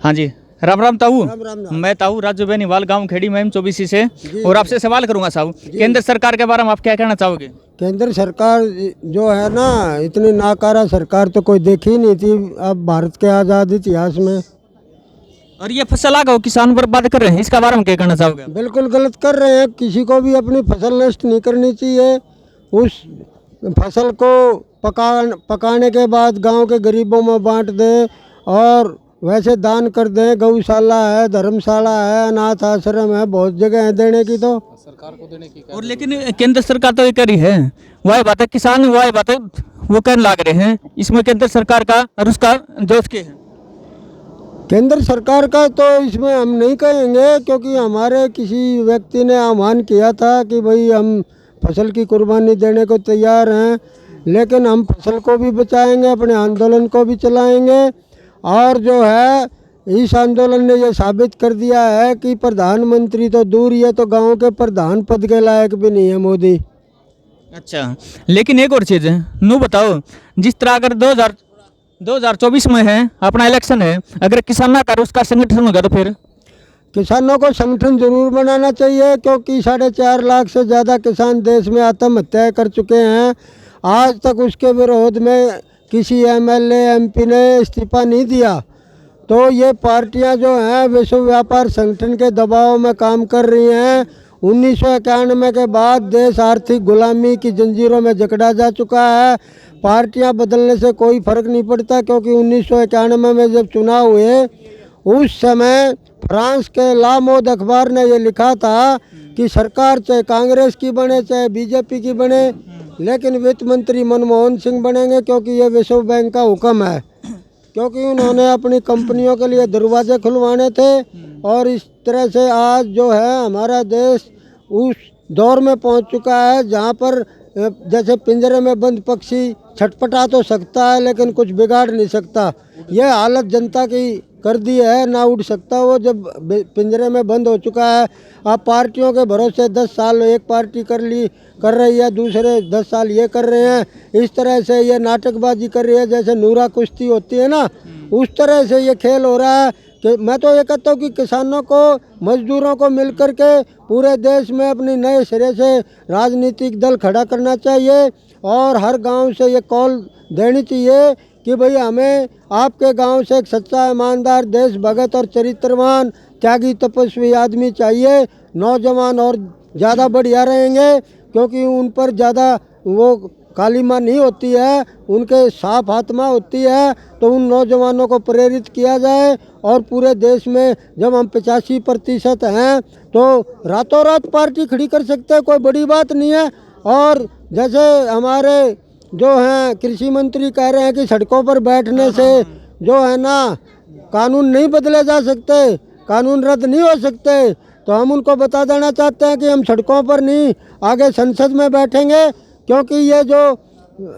हाँ जी, राम राम ताऊ। राम राम राम। मैं ताऊ राजू बेनीवाल, गांव खेड़ी में 24 से। और आपसे सवाल करूंगा साहब, केंद्र सरकार के बारे में आप क्या कहना चाहोगे? केंद्र सरकार जो है ना, इतनी नाकारा सरकार तो कोई देखी ही नहीं थी अब भारत के आज़ाद इतिहास में। और ये फसल आ गए किसान बर्बाद कर रहे हैं, इसका बारे में क्या कहना चाहोगे? बिल्कुल गलत कर रहे हैं। किसी को भी अपनी फसल नष्ट नहीं करनी चाहिए। उस फसल को पकाने के बाद गांव के गरीबों में बांट दें और वैसे दान कर दें। गौशाला है, धर्मशाला है, अनाथ आश्रम है, बहुत जगह है देने की तो सरकार को देने की। और लेकिन केंद्र सरकार तो ये करी है, वही बात है किसान, वही बात है वो कहने लग रहे हैं। इसमें केंद्र सरकार का और उसका दोष क्या है? केंद्र सरकार का तो इसमें हम नहीं कहेंगे, क्योंकि हमारे किसी व्यक्ति ने आह्वान किया था कि भाई हम फसल की कुर्बानी देने को तैयार हैं, लेकिन हम फसल को भी बचाएंगे, अपने आंदोलन को भी चलाएंगे। और जो है इस आंदोलन ने यह साबित कर दिया है कि प्रधानमंत्री तो दूर ही है, तो गांव के प्रधान पद के लायक भी नहीं है मोदी। अच्छा, लेकिन एक और चीज़ है, नू बताओ, जिस तरह अगर 2024 में है अपना इलेक्शन है, अगर किसान ना कर उसका संगठन होगा तो फिर किसानों को संगठन जरूर बनाना चाहिए, क्योंकि 4.5 लाख से ज़्यादा किसान देश में आत्महत्याएं कर चुके हैं। आज तक उसके विरोध में किसी एमएलए एमपी ने इस्तीफा नहीं दिया। तो ये पार्टियां जो हैं विश्व व्यापार संगठन के दबाव में काम कर रही हैं। 1991 के बाद देश आर्थिक गुलामी की जंजीरों में जकड़ा जा चुका है। पार्टियां बदलने से कोई फर्क नहीं पड़ता, क्योंकि 1991 में जब चुनाव हुए उस समय फ्रांस के ला मोद अखबार ने ये लिखा था कि सरकार चाहे कांग्रेस की बने चाहे बीजेपी की बने, लेकिन वित्त मंत्री मनमोहन सिंह बनेंगे, क्योंकि ये विश्व बैंक का हुक्म है। क्योंकि उन्होंने अपनी कंपनियों के लिए दरवाजे खुलवाने थे। और इस तरह से आज जो है हमारा देश उस दौर में पहुंच चुका है जहां पर जैसे पिंजरे में बंद पक्षी छटपटा तो सकता है लेकिन कुछ बिगाड़ नहीं सकता। यह हालत जनता की कर दी है, ना उड़ सकता वो जब पिंजरे में बंद हो चुका है। आप पार्टियों के भरोसे 10 साल एक पार्टी कर रही है, दूसरे 10 साल ये कर रहे हैं। इस तरह से ये नाटकबाजी कर रही है, जैसे नूरा कुश्ती होती है ना, उस तरह से ये खेल हो रहा है। कि मैं तो ये कहता हूँ कि किसानों को, मजदूरों को मिलकर के पूरे देश में अपनी नए सिरे से राजनीतिक दल खड़ा करना चाहिए और हर गांव से ये कॉल देनी चाहिए कि भाई हमें आपके गांव से एक सच्चा ईमानदार देशभगत और चरित्रवान त्यागी तपस्वी आदमी चाहिए। नौजवान और ज़्यादा बढ़िया रहेंगे, क्योंकि उन पर ज़्यादा वो कालीमा नहीं होती है, उनके साफ आत्मा होती है। तो उन नौजवानों को प्रेरित किया जाए और पूरे देश में जब हम 85% हैं तो रातों रात पार्टी खड़ी कर सकते हैं, कोई बड़ी बात नहीं है। और जैसे हमारे जो हैं कृषि मंत्री कह रहे हैं कि सड़कों पर बैठने से जो है ना कानून नहीं बदले जा सकते, कानून रद्द नहीं हो सकते, तो हम उनको बता देना चाहते हैं कि हम सड़कों पर नहीं, आगे संसद में बैठेंगे। क्योंकि ये जो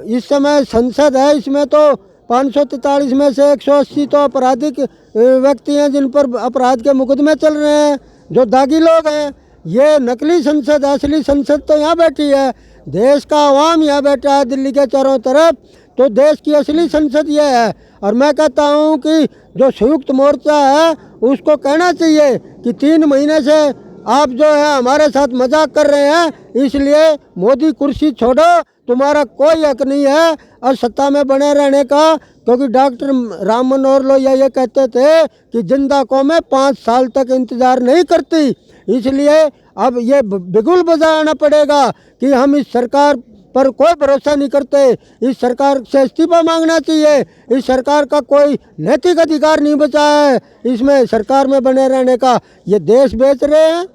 इस समय संसद है इसमें तो 543 में से 180 तो आपराधिक व्यक्ति हैं जिन पर अपराध के मुकदमे चल रहे हैं, जो दागी लोग हैं। ये नकली संसद, असली संसद तो यहाँ बैठी है, देश का आवाम यहाँ बैठा है दिल्ली के चारों तरफ। तो देश की असली संसद ये है। और मैं कहता हूँ कि जो संयुक्त मोर्चा है उसको कहना चाहिए कि 3 महीने से आप जो है हमारे साथ मजाक कर रहे हैं, इसलिए मोदी कुर्सी छोड़ो, तुम्हारा कोई हक नहीं है और सत्ता में बने रहने का। क्योंकि डॉक्टर राम मनोहर लोहिया ये कहते थे कि जिंदा कौमें 5 साल तक इंतजार नहीं करती। इसलिए अब ये बिगुल बजाना पड़ेगा कि हम इस सरकार पर कोई भरोसा नहीं करते, इस सरकार से इस्तीफा मांगना चाहिए। इस सरकार का कोई नैतिक अधिकार नहीं बचा है इसमें सरकार में बने रहने का। ये देश बेच रहे हैं,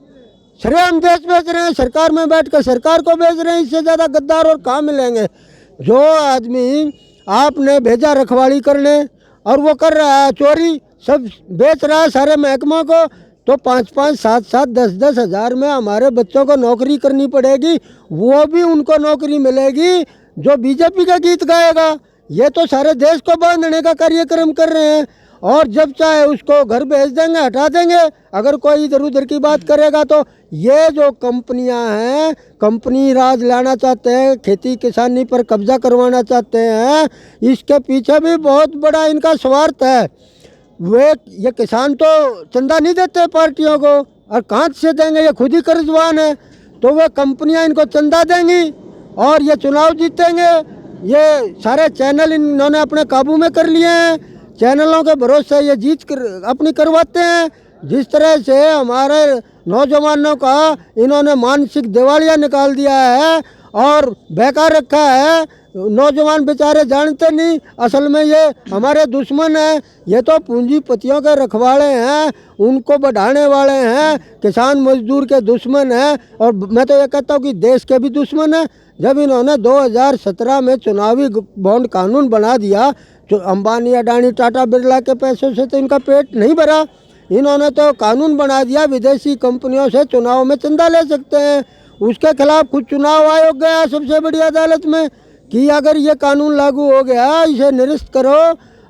श्रेयम देश बेच रहे हैं, सरकार में बैठकर सरकार को बेच रहे हैं। इससे ज़्यादा गद्दार और कहाँ मिलेंगे? जो आदमी आपने भेजा रखवाली करने और वो कर रहा है चोरी, सब बेच रहा है सारे महकमों को, तो 5-5, 7-7, 10-10 हज़ार में हमारे बच्चों को नौकरी करनी पड़ेगी। वो भी उनको नौकरी मिलेगी जो बीजेपी का गीत गाएगा। ये तो सारे देश को बांधने का कार्यक्रम कर रहे हैं। और जब चाहे उसको घर भेज देंगे, हटा देंगे। अगर कोई इधर उधर की बात करेगा तो ये जो कंपनियां हैं, कंपनी राज लाना चाहते हैं, खेती किसानी पर कब्जा करवाना चाहते हैं, इसके पीछे भी बहुत बड़ा इनका स्वार्थ है। वे ये किसान तो चंदा नहीं देते पार्टियों को, और कहाँ से देंगे, ये खुद ही कर्जवान है। तो वे कंपनियां इनको चंदा देंगी और ये चुनाव जीतेंगे। ये सारे चैनल इन्होंने अपने काबू में कर लिए हैं, चैनलों के भरोसे ये अपनी करवाते हैं। जिस तरह से हमारे नौजवानों का इन्होंने मानसिक दिवालिया निकाल दिया है और बेकार रखा है। नौजवान बेचारे जानते नहीं असल में ये हमारे दुश्मन हैं, ये तो पूंजीपतियों के रखवाले हैं, उनको बढ़ाने वाले हैं, किसान मजदूर के दुश्मन हैं। और मैं तो ये कहता हूँ कि देश के भी दुश्मन हैं। जब इन्होंने 2017 में चुनावी बॉन्ड कानून बना दिया, जो अंबानी अडानी टाटा बिरला के पैसों से तो इनका पेट नहीं भरा, इन्होंने तो कानून बना दिया विदेशी कंपनियों से चुनाव में चंदा ले सकते हैं। उसके खिलाफ खुद चुनाव आयोग गया सबसे बड़ी अदालत में कि अगर ये कानून लागू हो गया, इसे निरस्त करो।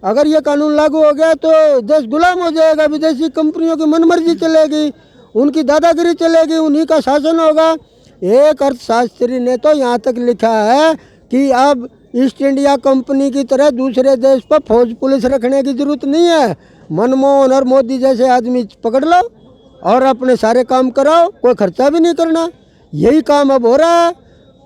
अगर ये कानून लागू हो गया तो देश गुलाम हो जाएगा, विदेशी कंपनियों की मनमर्जी चलेगी, उनकी दादागिरी चलेगी, उन्हीं का शासन होगा। एक अर्थशास्त्री ने तो यहाँ तक लिखा है कि अब ईस्ट इंडिया कंपनी की तरह दूसरे देश पर फौज पुलिस रखने की जरूरत नहीं है। मनमोहन और मोदी जैसे आदमी पकड़ लो और अपने सारे काम कराओ, कोई खर्चा भी नहीं करना। यही काम अब हो रहा है।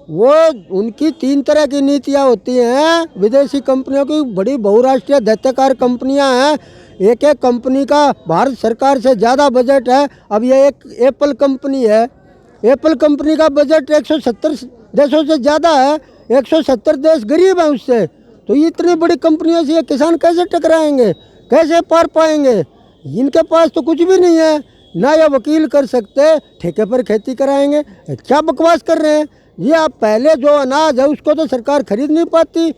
वो उनकी 3 तरह की नीतियाँ होती हैं विदेशी कंपनियों की, बड़ी बहुराष्ट्रीय दैत्यकार कंपनियां हैं। एक एक कंपनी का भारत सरकार से ज़्यादा बजट है। अब ये एक एप्पल कंपनी है, एप्पल कंपनी का बजट 170 देशों से ज़्यादा है, 170 देश गरीब हैं उससे। तो ये इतनी बड़ी कंपनियों से ये किसान कैसे टकराएंगे, कैसे पार पाएंगे? इनके पास तो कुछ भी नहीं है, ना ये वकील कर सकते, ठेके पर खेती कराएंगे। क्या बकवास कर रहे हैं ये आप। पहले जो अनाज है उसको तो सरकार खरीद नहीं पाती,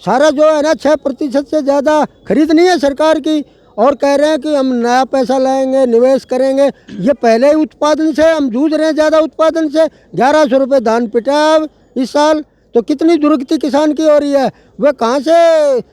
सारा जो है ना 6% से ज़्यादा खरीद नहीं है सरकार की, और कह रहे हैं कि हम नया पैसा लाएंगे, निवेश करेंगे। ये पहले ही उत्पादन से हम जूझ रहे हैं, ज़्यादा उत्पादन से 1100 रुपये धान पिटा अब इस साल। तो कितनी दुर्गति किसान की हो रही है, वह कहाँ से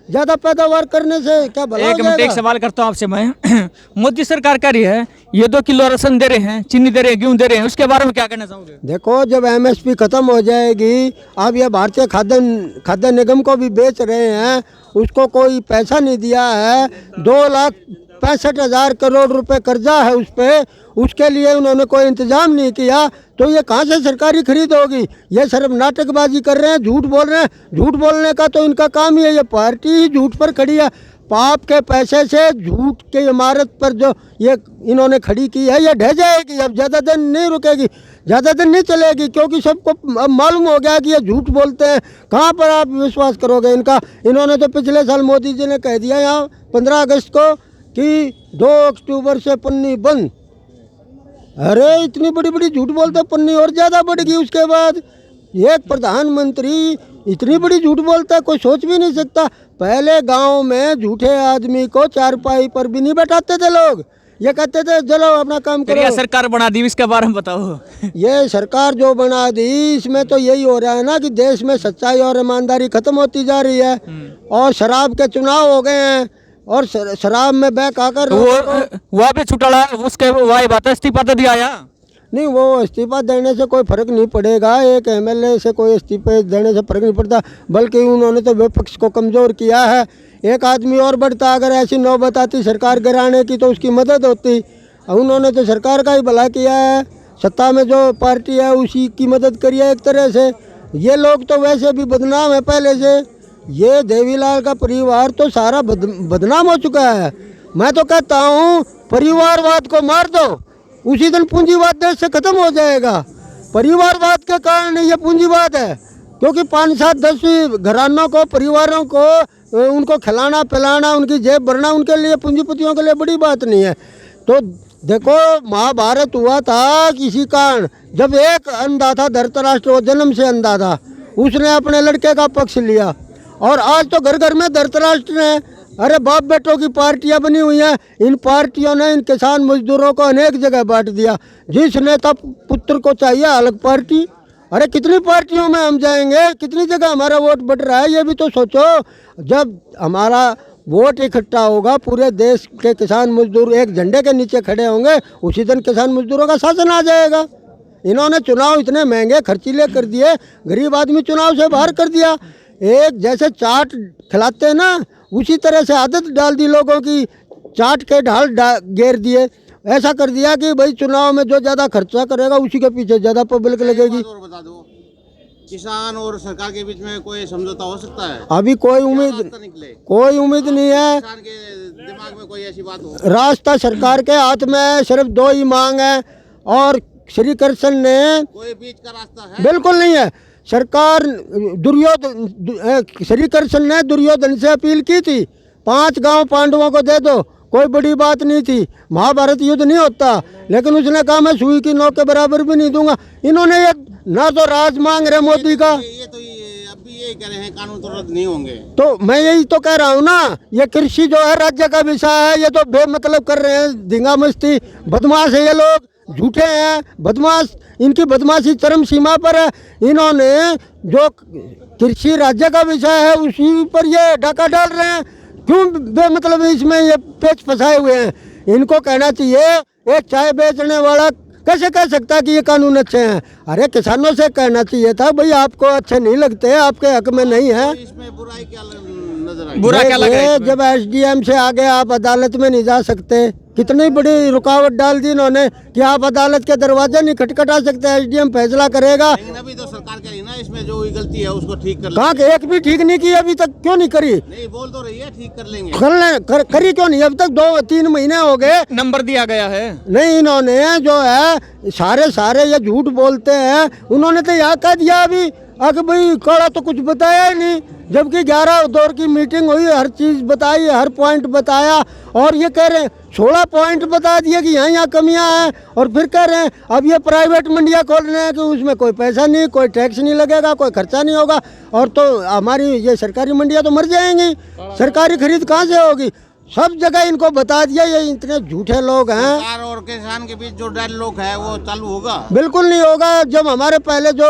ज़्यादा पैदावार करने से क्या भला हो एक मिनट, एक जाएगा? सवाल करता हूँ आपसे मैं। मोदी सरकार कह रही है ये 2 किलो राशन दे रहे हैं, चीनी दे रहे हैं, गेहूं दे रहे हैं, उसके बारे में क्या कहना चाहोगे? देखो, जब MSP खत्म हो जाएगी, अब ये भारतीय खाद्य निगम को भी बेच रहे हैं, उसको कोई पैसा नहीं दिया है। 2,65,000 करोड़ रुपए कर्जा है उस पर, उसके लिए उन्होंने कोई इंतजाम नहीं किया। तो ये कहाँ से सरकारी खरीद होगी? ये सिर्फ नाटकबाजी कर रहे हैं, झूठ बोल रहे हैं। झूठ बोलने का तो इनका काम ही है, ये पार्टी ही झूठ पर खड़ी है। पाप के पैसे से झूठ की इमारत पर जो ये इन्होंने खड़ी की है, ये ढह जाएगी। अब ज़्यादा दिन नहीं रुकेगी, ज़्यादा दिन नहीं चलेगी, क्योंकि सबको अब मालूम हो गया कि ये झूठ बोलते हैं। कहाँ पर आप विश्वास करोगे इनका? इन्होंने तो पिछले साल मोदी जी ने कह दिया यहाँ 15 अगस्त को कि 2 अक्टूबर से पन्नी बंद। अरे इतनी बड़ी बड़ी झूठ बोलते, पन्नी और ज़्यादा बढ़ गई। उसके बाद एक प्रधानमंत्री इतनी बड़ी झूठ बोलता है, कोई सोच भी नहीं सकता। पहले गांव में झूठे आदमी को चारपाई पर भी नहीं बैठाते थे लोग, ये कहते थे चलो अपना काम फिर करो। ये सरकार बना दी, इसके बारे में बताओ। ये सरकार जो बना दी, इसमें तो यही हो रहा है ना कि देश में सच्चाई और ईमानदारी खत्म होती जा रही है, और शराब के चुनाव हो गए हैं, और शराब में बह आकर वो भी छुटा, उसके वही बात है, इस्तीफा तो दिया या नहीं। वो इस्तीफा देने से कोई फर्क नहीं पड़ेगा, एक MLA से कोई इस्तीफे देने से फर्क नहीं पड़ता, बल्कि उन्होंने तो विपक्ष को कमज़ोर किया है। एक आदमी और बढ़ता, अगर ऐसी नौबत आती सरकार गिराने की तो उसकी मदद होती। उन्होंने तो सरकार का ही भला किया है, सत्ता में जो पार्टी है उसी की मदद करी है एक तरह से। ये लोग तो वैसे भी बदनाम है पहले से। ये देवीलाल का परिवार तो सारा बदनाम हो चुका है। मैं तो कहता हूँ परिवारवाद को मार दो, उसी दिन पूंजीवाद देश से खत्म हो जाएगा। परिवारवाद के कारण ये पूंजीवाद है, क्योंकि 5, 7, 10 घरानों को, परिवारों को, उनको खिलाना पिलाना, उनकी जेब भरना उनके लिए, पूंजीपतियों के लिए बड़ी बात नहीं है। तो देखो, महाभारत हुआ था किसी कारण, जब एक अंधा था धृतराष्ट्र, वो जन्म से अंधा था, उसने अपने लड़के का पक्ष लिया, और आज तो घर घर में धृतराष्ट्र है। अरे बाप बेटों की पार्टियां बनी हुई हैं। इन पार्टियों ने इन किसान मजदूरों को अनेक जगह बांट दिया। जिस नेता पुत्र को चाहिए अलग पार्टी। अरे कितनी पार्टियों में हम जाएंगे, कितनी जगह हमारा वोट बट रहा है, ये भी तो सोचो। जब हमारा वोट इकट्ठा होगा, पूरे देश के किसान मजदूर एक झंडे के नीचे खड़े होंगे, उसी दिन किसान मजदूरों का शासन आ जाएगा। इन्होंने चुनाव इतने महंगे खर्चीले कर दिए, गरीब आदमी चुनाव से बाहर कर दिया। एक जैसे चाट खिलाते हैं ना, उसी तरह से आदत डाल दी लोगों की चाट के ढाल घेर दिए। ऐसा कर दिया कि भाई चुनाव में जो ज़्यादा खर्चा करेगा उसी के पीछे ज़्यादा पब्लिक लगेगी। और बता दो, किसान और सरकार के बीच में कोई समझौता हो सकता है? अभी कोई उम्मीद नहीं है। किसान के दिमाग में कोई ऐसी बात हो? रास्ता सरकार के हाथ में है, सिर्फ दो ही मांग है और श्री कृष्ण ने कोई बीच का रास्ता है? बिल्कुल नहीं है। सरकार श्री कृष्ण ने दुर्योधन से अपील की थी 5 गांव पांडवों को दे दो, कोई बड़ी बात नहीं थी, महाभारत युद्ध नहीं होता, लेकिन उसने कहा मैं सुई की नोक के बराबर भी नहीं दूंगा। इन्होंने ये ना तो राज मांग रहे मोदी का, ये अब भी यही कह रहे हैं कानून तो रद्द नहीं होंगे। तो मैं यही तो कह रहा हूँ ना, ये कृषि जो है राज्य का विषय है, ये तो बेमतलब कर रहे हैं, धींगा मस्ती, बदमाश है ये लोग, झूठे हैं, बदमाश, इनकी बदमाशी चरम सीमा पर है। इन्होंने जो कृषि राज्य का विषय है उसी पर ये डाका डाल रहे हैं। क्यों बेमतलब इसमें ये पेच फंसाए हुए हैं? इनको कहना चाहिए, एक चाय बेचने वाला कैसे कह सकता है कि ये कानून अच्छे हैं? अरे किसानों से कहना चाहिए था भाई आपको अच्छे नहीं लगते, आपके हक में नहीं है। इसमें बुराई क्या नजर आई? बुरा क्या लगा इसमें? जब एसडीएम से आगे आप अदालत में नहीं जा सकते, कितनी बड़ी रुकावट डाल दी इन्होंने कि आप अदालत के दरवाजे नहीं खटखटा सकते, एसडीएम फैसला करेगा। लेकिन अभी तो सरकार कह रही है ना, इसमें जो हुई गलती है उसको ठीक कर कहाँ के एक भी ठीक नहीं की अभी तक, क्यों नहीं करी? नहीं बोल तो रही है ठीक कर लेंगे। करी क्यों नहीं? अब तक 2-3 महीने हो गए, नंबर दिया गया है। नहीं इन्होंने जो है सारे ये झूठ बोलते हैं। उन्होंने तो यहाँ कह दिया अभी भाई कड़ा तो कुछ बताया ही नहीं, जबकि 11 दौर की मीटिंग हुई, हर चीज़ बताई, हर पॉइंट बताया, और ये कह रहे हैं 16 पॉइंट बता दिए कि यहाँ कमियां हैं, और फिर कह रहे हैं अब ये प्राइवेट मंडियाँ खोल रहे हैं कि उसमें कोई पैसा नहीं, कोई टैक्स नहीं लगेगा, कोई खर्चा नहीं होगा, और तो हमारी ये सरकारी मंडियाँ तो मर जाएंगी, सरकारी खरीद कहाँ से होगी? सब जगह इनको बता दिया। ये इतने झूठे लोग हैं। सरकार और किसान के बीच जो डायलॉग है वो चालू होगा? बिल्कुल नहीं होगा। जब हमारे पहले जो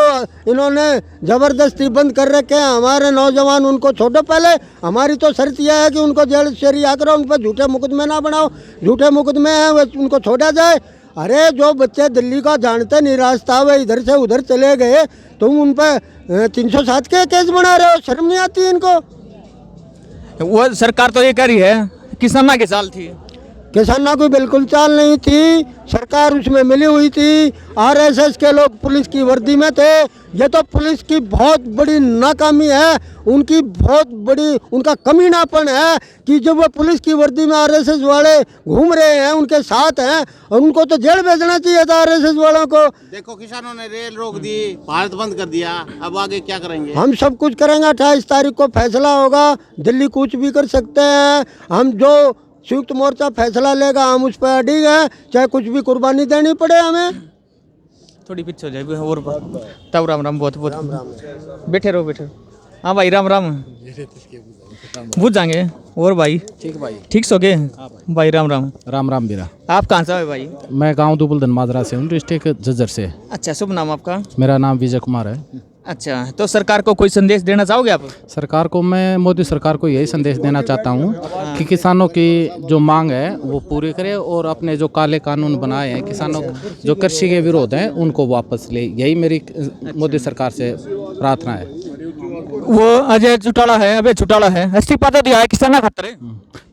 इन्होंने जबरदस्ती बंद कर रखे हैं हमारे नौजवान, उनको छोड़ो पहले। हमारी तो शर्त यह है कि उनको जेल शरिया करो, उन पर झूठे मुकदमे ना बनाओ, झूठे मुकदमे हैं वो उनको छोड़ा जाए। अरे जो बच्चे दिल्ली का जानते नहीं रास्ता, वे इधर से उधर चले गए, तुम उन पर 307 के केस बना रहे हो, शर्म नहीं आती इनको? वो सरकार तो ये कह रही है किसाना की चाल थी। किसानों की बिल्कुल चाल नहीं थी, सरकार उसमें मिली हुई थी। आरएसएस के लोग पुलिस की वर्दी में थे। ये तो पुलिस की बहुत बड़ी नाकामी है, उनकी बहुत बड़ी उनका कमीनापन है कि जब वो पुलिस की वर्दी में आरएसएस वाले घूम रहे हैं, उनके साथ हैं, और उनको तो जेल भेजना चाहिए था आरएसएस वालों को। देखो किसानों ने रेल रोक दी, भारत बंद कर दिया, अब आगे क्या करेंगे? हम सब कुछ करेंगे। 28 तारीख को फैसला होगा, दिल्ली कुछ भी कर सकते हैं। हम जो संयुक्त मोर्चा फैसला लेगा हम उस पर अड़िग है, चाहे कुछ भी कुर्बानी देनी पड़े हमें। थोड़ी पीछे हो जाए और तब राम राम बहुत बहुत बैठे रहो बैठे रहो। हाँ भाई राम राम, बुझ जाएंगे और भाई ठीक भाई, ठीक सो गए भाई? राम राम। राम राम बीरा। आप कहाँ से हो भाई? मैं गांव दुबलदन माजरा से हूँ, डिस्ट्रिक्ट झज्जर से। अच्छा, शुभ नाम आपका? मेरा नाम विजय कुमार है। अच्छा, तो सरकार को कोई संदेश देना चाहोगे आप? सरकार को मैं, मोदी सरकार को यही संदेश देना चाहता हूँ कि किसानों की जो मांग है वो पूरी करे, और अपने जो काले कानून बनाए हैं किसानों जो कृषि के विरोध हैं उनको वापस ले। यही मेरी मोदी सरकार से प्रार्थना है। वो अजय चौटाला है, अबे चौटाला है, इस्तीफा तो दिया है किसान खातर है।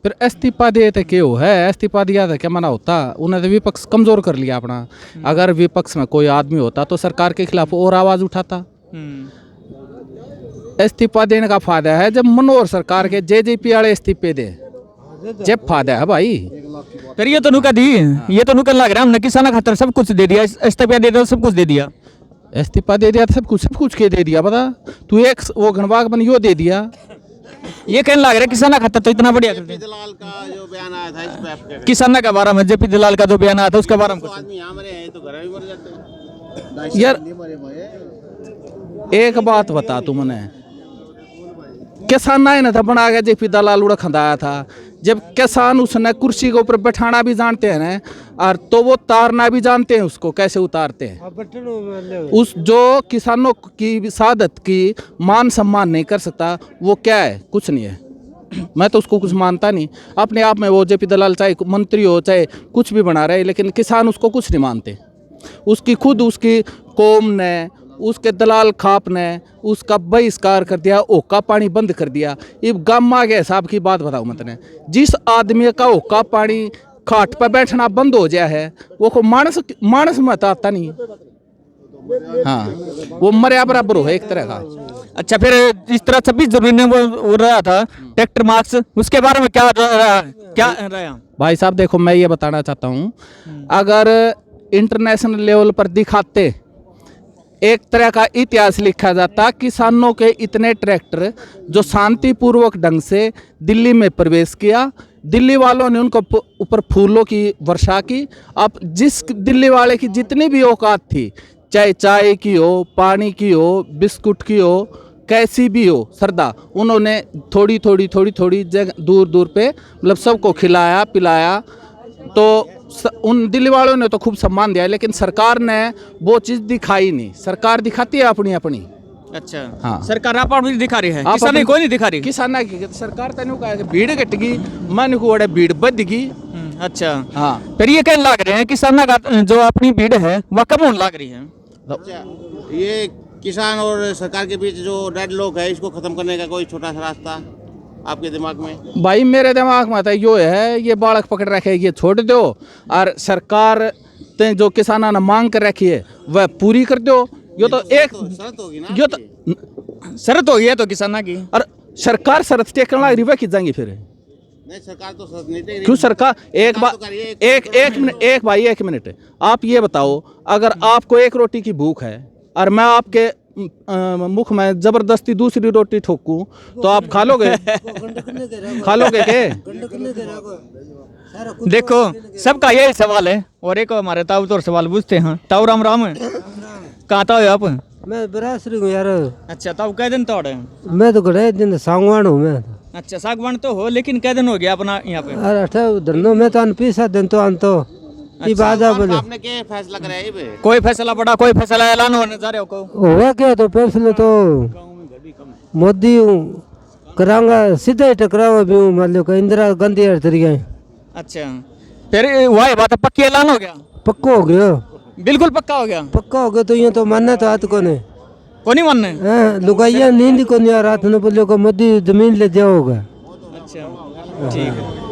फिर इस्तीफा दे तो क्यों है? इस्तीफा दिया था क्या मना होता? उन्होंने तो विपक्ष कमजोर कर लिया अपना। अगर विपक्ष में कोई आदमी होता तो सरकार के खिलाफ और आवाज उठाता। इस्तीफा देने का फायदा है जब मनोहर सरकार के जेजेपी वाले इस्तीफे दे, जब फायदा है भाई। फिर ये तो नुका दी, ये तो नुका लग रहा है हमने किसान खातर सब कुछ दे दिया, इस्तीफा दे दिया, सब कुछ दे दिया। इस्तीफा दे दिया, सब कुछ के दे दिया। बता तू, एक वो घनबाग बन यो दे दिया। ये कहने लग रहा है किसान खातर तो इतना बढ़िया कर दिया। दलाल का जो बयान आया था इस पे आप क्या कहें? किसान का बारे में जेपी दलाल का जो बयान आया था उसके बारे में कुछ? आदमी यहाँ मरे हैं तो घर में मर जाते हैं यार एक बात बता तू मने, किसान ना ना था बना के जेपी दलाल उड़ा खंदाया था। जब किसान उसने कुर्सी के ऊपर बैठाना भी जानते हैं ना, और तो वो तारना भी जानते हैं, उसको कैसे उतारते हैं। उस जो किसानों की सादत की मान सम्मान नहीं कर सकता वो क्या है? कुछ नहीं है। मैं तो उसको कुछ मानता नहीं अपने आप में। वो जेपी दलाल चाहे मंत्री हो चाहे कुछ भी बना रहे, लेकिन किसान उसको कुछ नहीं मानते। उसकी खुद उसकी कौम ने उसके दलाल खाप ने उसका बहिष्कार कर दिया, ओका पानी बंद कर दिया। अब गम आ गया साहब की बात बताऊँ मतने, जिस आदमी का ओका पानी खाट पर बैठना बंद हो गया है वो को मानस मत आता नहीं। हाँ, वो मर्या बराबर हो है एक तरह का। अच्छा, फिर इस तरह 26 जनवरी ने वो हो रहा था ट्रैक्टर मार्च, उसके बारे में क्या रहा? भाई साहब देखो, मैं ये बताना चाहता हूँ, अगर इंटरनेशनल लेवल पर दिखाते, एक तरह का इतिहास लिखा जाता, किसानों के इतने ट्रैक्टर जो शांतिपूर्वक ढंग से दिल्ली में प्रवेश किया, दिल्ली वालों ने उनको ऊपर फूलों की वर्षा की। अब जिस दिल्ली वाले की जितनी भी औकात थी, चाहे चाय की हो, पानी की हो, बिस्कुट की हो, कैसी भी हो श्रद्धा, उन्होंने थोड़ी थोड़ी जगह दूर दूर पे मतलब सबको खिलाया पिलाया। तो उन दिल्ली वालों ने तो खूब सम्मान दिया, लेकिन सरकार ने वो चीज़ दिखाई नहीं। सरकार दिखाती है अपनी अपनी। अच्छा, हाँ, सरकार आप भी दिखा रही है, किसान कोई नहीं दिखा रही। किसान की सरकार तेन कहा भीड़ घट गई, मन को भीड़ बढ़ गई। अच्छा, हाँ, फिर ये कहने लग रहे हैं किसानों का जो अपनी भीड़ है वह कम होने लग रही है। अच्छा, ये किसान और सरकार के बीच जो डेडलॉक है, इसको खत्म करने का कोई छोटा सा रास्ता आपके दिमाग में? भाई मेरे दिमाग में आता यो है, ये बालक पकड़ रखे ये छोड़ दो, और सरकार ते जो किसानों ने मांग कर रखी है वह पूरी कर दो। यो तो एक शर्त होगी ना, यो तो शरत होगी है तो किसानों की, और सरकार शरत टेकने लग रही है खींचेंगी फिर। नहीं, सरकार तो शर्त नहीं टेक क्यों सरकार? एक तो बात, एक मिनट आप ये बताओ, अगर आपको एक रोटी की भूख है और मैं आपके मुख में जबरदस्ती दूसरी रोटी ठोकूं तो आप खा लोगे? खा लोगे के? देखो सबका यही सवाल है। और एक हमारे ताऊ तो सवाल पूछते हैं। ताऊ राम राम है, कहाँ था आप? मैं बरासरी हूँ यार। अच्छा, ताऊ कै दिन तोड़े? मैं तो गड़े दिन सागवान हूँ मैं। अच्छा, सागवान तो हो, लेकिन कै दिन हो गया अपना यहाँ पे? अरे अठा धंधो में तो अनपीसा दिन तो अन तो ये बात है बोले। आपने क्या फैसला कराया ये पे? कोई फैसला बड़ा, कोई फैसला ऐलान होने जा रहे हो को? हुआ क्या तो फैसले तो मोदी करांगा, सीधा ही टकरावा भी हूँ, मान लो कि इंदिरा गांधी हर तरीके। अच्छा, फिर वही बात है, पक्की ऐलान हो गया? पक्का हो गया, बिल्कुल पक्का हो गया। पक्का हो गया तो ये तो मानना तो हाथ को नहीं, को नहीं मानने? लुगाइया नींद को नहीं आ रात ने बोले को मोदी जमीन ले जाओगा। अच्छा, ठीक है।